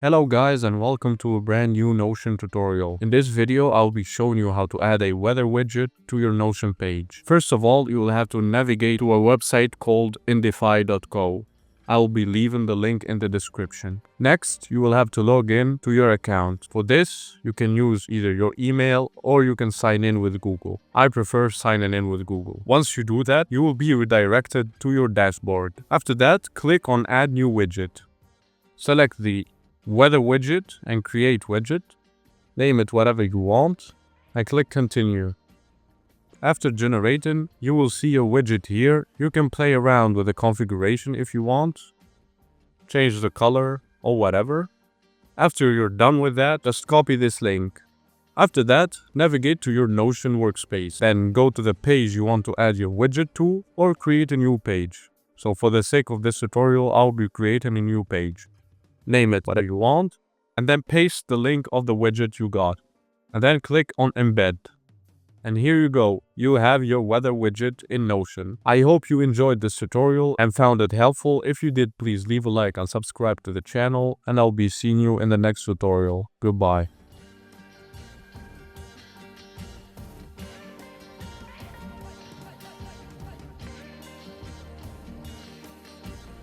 Hello guys and welcome to a brand new Notion tutorial. In this video, I'll be showing you how to add a weather widget to your Notion page. First of all, you will have to navigate to a website called indify.co. I'll be leaving the link in the description. Next, you will have to log in to your account. For this, you can use either your email or you can sign in with Google. I prefer signing in with Google. Once you do that, you will be redirected to your dashboard. After that, click on Add New Widget. Select the weather widget and create widget. Name it whatever you want and click continue. After generating, you will see a widget here. You can play around with the configuration if you want. Change the color or whatever. After you're done with that, just copy this link. After that, navigate to your Notion workspace. Then go to the page you want to add your widget to or create a new page. So for the sake of this tutorial, I'll be creating a new page. Name it whatever you want, and then paste the link of the widget you got. And then click on embed. And here you go, you have your weather widget in Notion. I hope you enjoyed this tutorial and found it helpful. If you did, please leave a like and subscribe to the channel, and I'll be seeing you in the next tutorial. Goodbye.